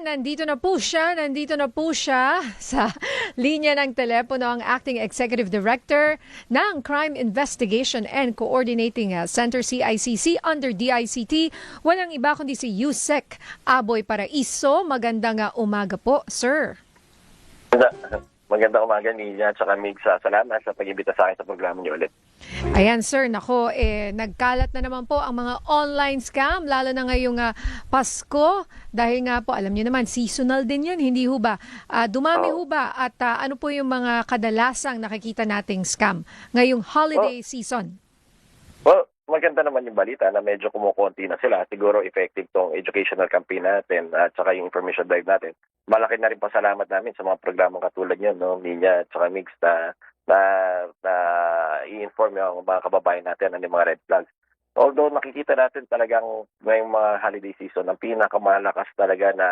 Nandito na po siya sa linya ng telepono ang Acting Executive Director ng Crime Investigation and Coordinating Center CICC under DICT. Walang iba kundi si Yusek Aboy Paraiso. Magandang umaga po, sir. Magandang umaga, Nidia, at saka Mig. Salamat sa pag-imbita sa akin sa programa niyo ulit. Ayan, sir. Nako, nagkalat na naman po ang mga online scam, lalo na ngayong Pasko. Dahil nga po, alam niyo naman, seasonal din yan, hindi ho ba? Dumami ho ba? At ano po yung mga kadalasang nakikita nating scam ngayong holiday season? Well, maganda naman yung balita na medyo kumukonti na sila. Siguro effective tong educational campaign natin at saka yung information drive natin. Malaki na rin pasalamat namin sa mga programang katulad niyo, no, Nidia at saka Mix, na i-inform yung mga kababayan natin ng mga red flags. Although nakikita natin talagang ngayong mga holiday season, ang pinakamalakas talaga na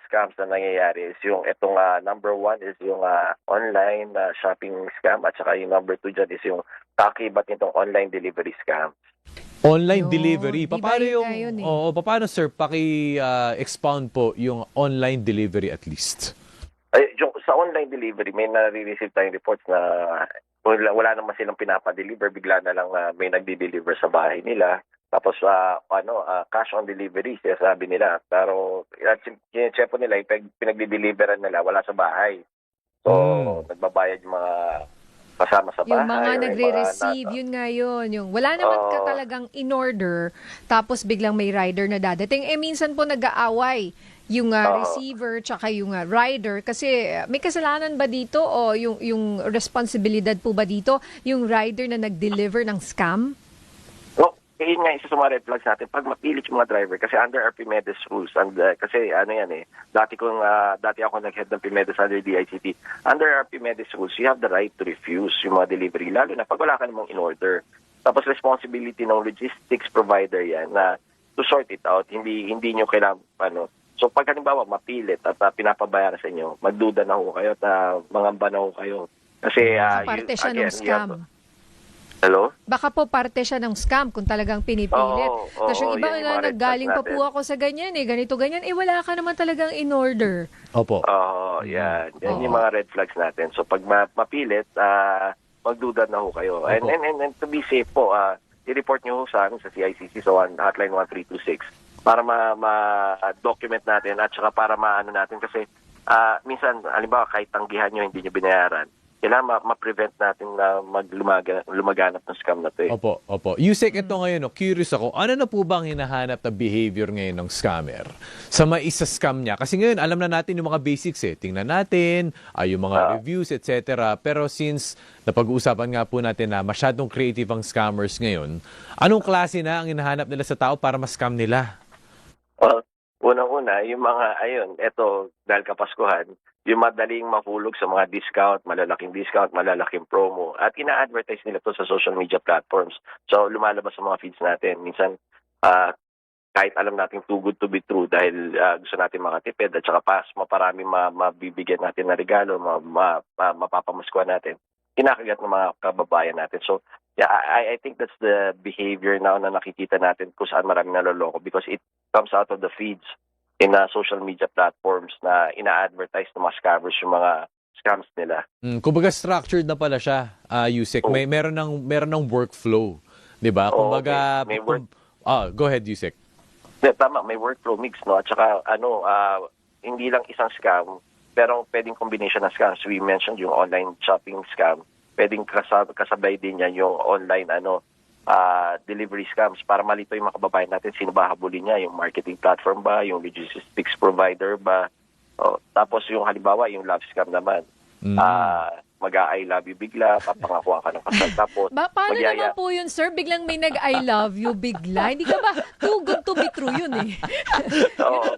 scams na nangyayari is yung itong number one is yung online shopping scam at saka yung number two dyan is yung kakibat nitong online delivery scam. Online delivery. Di Paano ba yung yun paano sir expound po yung online delivery at least? Ay, yung, sa online delivery, may nare-receive tayong reports na wala naman silang pinapa-deliver, bigla na lang may nagdi-deliver sa bahay nila. Tapos cash on delivery, sabi nila. Pero check po nila, pinagdi-deliveran nila, wala sa bahay. So, nagbabayad yung mga kasama sa bahay. Yung mga nagre-receive, yun nga yun. Yung wala naman ka talagang in-order, tapos biglang may rider na dadating. Minsan po nag-aaway yung receiver tsaka yung rider. Kasi may kasalanan ba dito o yung responsibilidad po ba dito yung rider na nag-deliver ng scam? Yun nga isa sa mga red flags natin, pag mapilit yung mga driver, kasi under our PMEDES rules, and kasi dati ako nag-head ng PMEDES under DICT, under our PMEDES rules, you have the right to refuse yung mga delivery, lalo na pag wala ka namang in-order. Tapos responsibility ng logistics provider yan na to sort it out, hindi nyo kailangan, So pag halimbawa mapilit at pinapabayaran sa inyo, magduda na ho kayo at mangamba na ho kayo. Kasi parte siya ng scam. Hello? Baka po parte siya ng scam kung talagang pinipilit. Tapos yung iba yan yung na mga red naggaling pa flags po ako sa ganyan ganito ganyan, wala ka naman talagang in order. Opo. Yan. Yan yung mga red flags natin. So pag mapilit, magduda na ho kayo. And to be safe po, i-report nyo ho sa amin sa CICC, so hotline 1326, para ma-document natin at saka para maano natin kasi minsan, halimbawa kahit tanggihan nyo, hindi nyo binayaran, kailangan ma-prevent natin na lumaganap ng scam na to. Opo. Yusek, ito ngayon, curious ako, ano na po bang hinahanap na behavior ngayon ng scammer sa maisa-scam niya? Kasi ngayon, alam na natin yung mga basics Tingnan natin, yung mga reviews, etc. Pero since napag-uusapan nga po natin na masyadong creative ang scammers ngayon, anong klase na ang hinahanap nila sa tao para ma-scam nila? Well, unang-una, yung mga, eto, dahil kapaskuhan, yung madaling mahulog sa mga discount, malalaking promo. At ina-advertise nila to sa social media platforms. So, lumalabas sa mga feeds natin. Minsan, kahit alam natin too good to be true dahil gusto natin makatipid at saka maparami mabibigyan natin na regalo, mapapamaskuhan natin, kinakagat ng mga kababayan natin. So, yeah, I think that's the behavior now na nakikita natin kung saan maraming naloloko because it comes out of the feeds in social media platforms na ina-advertise ng mga scammers yung mga scams nila. Kumbaga structured na pala siya, Yusek. Meron ng workflow, 'di ba? Kumbaga go ahead, Yusek. Tama, may workflow mix, no? At saka hindi lang isang scam, pero pwedeng combination ng scams. We mentioned yung online shopping scam. Pwedeng kasabay din yan yung online delivery scams para malito yung mga kababayan natin sino ba habulin niya, yung marketing platform ba, yung logistics provider ba. Tapos yung halimbawa, yung love scam naman. Mag-I love you bigla, papangakuha ka ng kasal. Tapos, paano naman po yun, sir? Biglang may nag-I love you bigla? Hindi ka ba too good to be true yun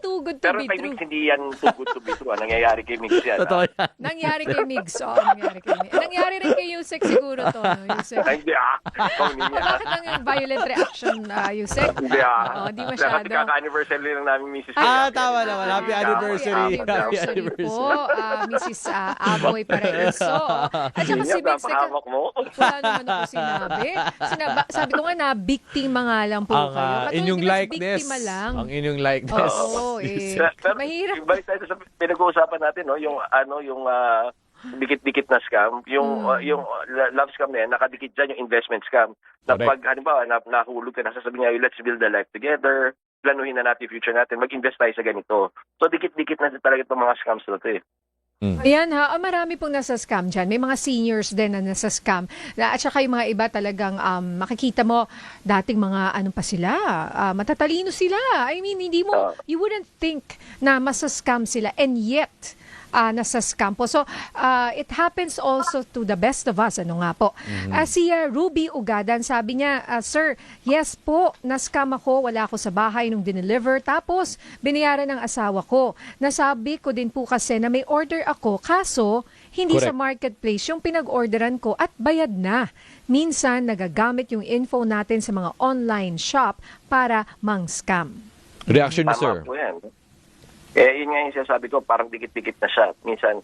Too good to pero be kay true. Mix, hindi yan too good to be true. Nangyayari kay Mix yan. Totoo yan. Nangyari kay Migs. Nangyari kay Migs. Nangyari rin kay Yusek siguro to. Yusek. Ay, hindi Bakit ang violent reaction, Yusek? Hindi Hindi masyado. Kasi kaka-anniversary lang namin, Mrs. Tama naman. Happy anniversary. Happy anniversary po, Mrs. Aboy Paraiso. At saka si Yun, Mix, napahamak mo. wala naman ako sinabi. Sabi ko nga na, biktima nga lang po Ang kayo. Katulad inyong nila sa likeness. biktima lang. Ang inyong likeness. Oo, Pero mahirap. ibalik tayo sa pinag-uusapan natin, no, yung dikit-dikit na scam, yung love scam na yan, nakadikit dyan yung investment scam. Na Correct. pag halimbawa nahulog ka, nasasabi niya, let's build a life together, planuhin na natin yung future natin, mag-invest tayo sa ganito. So dikit-dikit na talaga itong mga scams na ito eh. Ayan ha, marami pong nasa scam dyan. May mga seniors din na nasa scam. At saka yung mga iba talagang makikita mo dating mga ano pa sila, matatalino sila. I mean, you wouldn't think na masa-scam sila and yet nasa scam po. So, it happens also to the best of us. Ano nga po? Si Ruby Ugadan, sabi niya, Sir, yes po, na-scam ako. Wala ako sa bahay nung dineliver. Tapos, binayaran ng asawa ko. Nasabi ko din po kasi na may order ako. Kaso, hindi Correct. sa marketplace yung pinag-orderan ko at bayad na. Minsan, nagagamit yung info natin sa mga online shop para mang-scam. Reaction niyo, sir? Tama po yan. Yun nga yung sinasabi ko, parang dikit-dikit na siya. Minsan,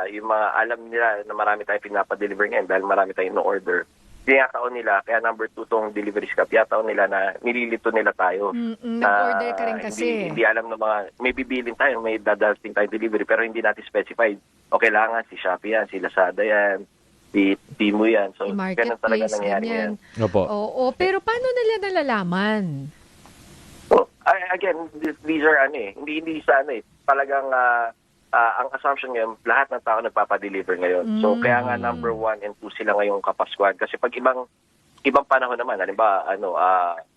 yung mga alam nila na marami tayong pinapadeliver ngayon dahil marami tayong no-order. Tinataon nila, kaya number 2 tong delivery scam, tinataon nila na nililito nila tayo. Nag-order ka rin kasi. Hindi alam ng mga, may bibilin tayo, may dadalting tayo delivery, pero hindi natin specified. O kailangan si Shopee yan, si Lazada yan, si Temu yan. So, ganun talaga Marketplace, nangyari yan. ganyan. Opo. Oo, pero paano nila nalalaman? So, again, these are hindi sa talagang ang assumption ngayon, lahat ng tao nagpapadeliver ngayon. So kaya nga number 1 and 2 sila ngayong Kapaskuhan. Kasi pag ibang panahon naman, halimbawa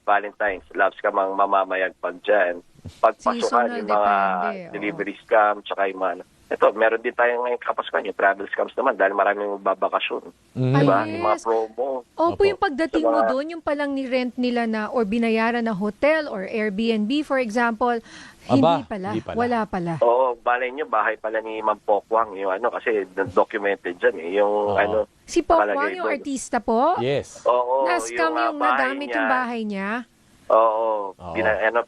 Valentine's, loves ka mang mamamayag pag dyan. Pagpasukan Seasonal, yung mga depende, delivery scam, tsaka yung mga ito, meron din tayo ngayong Kapaskuhan, yung travel scams naman dahil maraming magbabakasyon. Diba? Yes. Yung mga promo. Opo, yung pagdating Sa mo mga- doon, yung palang ni-rent nila na or binayaran na hotel or Airbnb, for example, Aba, hindi pala. hindi pala. Wala pala. Oo, balay nyo, bahay pala ni Ma'am Pokwang, yung kasi documented dyan yung Oo. Si Pokwang, nakalagay yung doon. artista po, Yes. Oo, na-scam yung bahay nagamit niya. yung bahay niya. Oo, Oo.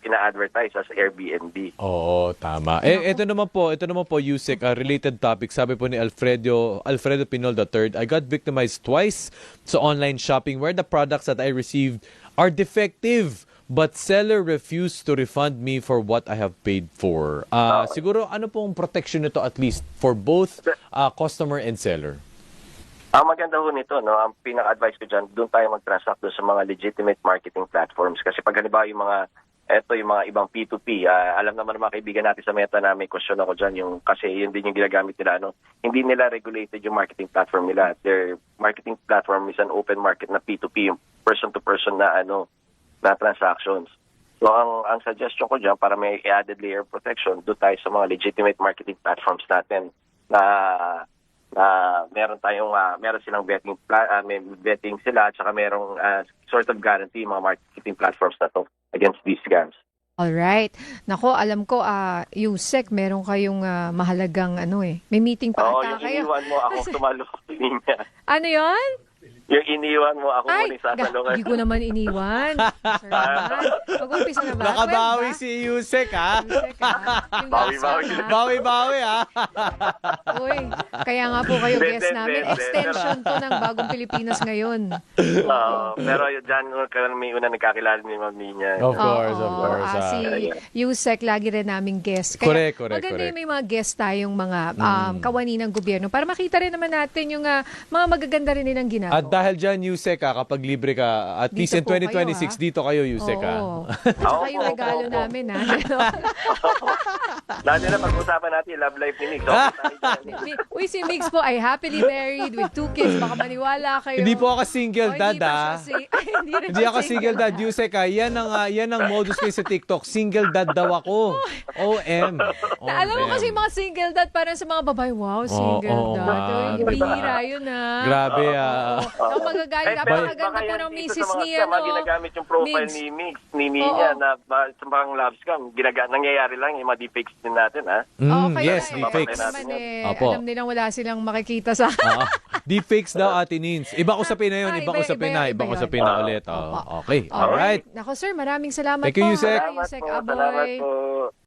pina-advertise as Airbnb. Oo, tama. Ito naman po, Yusek, related topic. Sabi po ni Alfredo Pinol III, I got victimized twice sa online shopping where the products that I received are defective but seller refused to refund me for what I have paid for. Siguro, ano pong protection nito at least for both customer and seller? Ang maganda ho nito, ang pinaka-advice ko dyan, doon tayo mag-transact doon sa mga legitimate marketing platforms. Kasi pag halimbawa yung mga ibang P2P, alam naman ng mga kaibigan natin sa Meta na may question ako dyan, kasi yun din yung ginagamit nila. Hindi nila regulated yung marketing platform nila. Their marketing platform is an open market na P2P, yung person-to-person na transactions. So ang suggestion ko dyan, para may added layer of protection, doon tayo sa mga legitimate marketing platforms natin na meron silang betting sila, at saka merong sort of guarantee mga marketing platforms na to against these scams. Alright. Nako, alam ko, Yusek, meron kayong mahalagang may meeting pa Oo, ata yung kayo. iniwan mo ako tumalo niya. Ano yon? Yung iniwan mo ako muna sa salungan. Hindi ko naman iniwan. Sir naman. Mag-umpisa na ba? Nakabawi 12 ba? si Yusek, ha? Yusek, Yung Bawi-bawi. last one, ha? Bawi-bawi, ha? Uy, kaya nga po kayo Hindi, guest hindi, namin. hindi. Extension to ng Bagong Pilipinas ngayon. Pero dyan, may una nagkakilala ni Ma'am Nina. Of course, of course. Si Yusek, lagi rin naming guest. Correct. Maganda Correct. yung may mga guest tayong mga kawani ng gobyerno para makita rin naman natin yung mga magaganda rin nilang ginagawa. At dahil dyan, Yusek, kapag libre ka, at least in Dito po kayo, 2026, dito kayo, Yusek, Oo. ha? At saka yung Opo, regalo opo. namin, ha? Dati na pag-usapan natin yung love life ni Nick. So, tayo dyan. Uy, si Mix po ay happily married with 2 kids. Baka maniwala kayo. Hindi po ako single Oh, dad, hindi pa ha? siya hindi rin Hindi siya ako single dad, Yusek, ha? Yan ang modus kayo sa TikTok. Single dad daw ako. OM. Alam mo kasi mga single dad, parang sa mga babae, wow, single dad. Uy, bihira yun, ha? Grabe, Ang magagaling, napakaganda baka po yan ng dito misis sa mga ni, scam, ginagamit yung profile Migs. ni Mix, ni Mia, Oo. na sa mga love scam, nangyayari lang yung mga deepfakes din natin, ha? Yes, kaya deepfakes. naman, Opo. alam nilang wala silang makikita sa... Deepfakes daw, Ate Nins. Ibang usapin na yun, Ah, ibang usapin na. iba Ibang yun. usapin na ulit. Opo. Okay, alright. Nako sir, maraming salamat Thank you, po. Yusek. Yusek Salamat Aboy. po.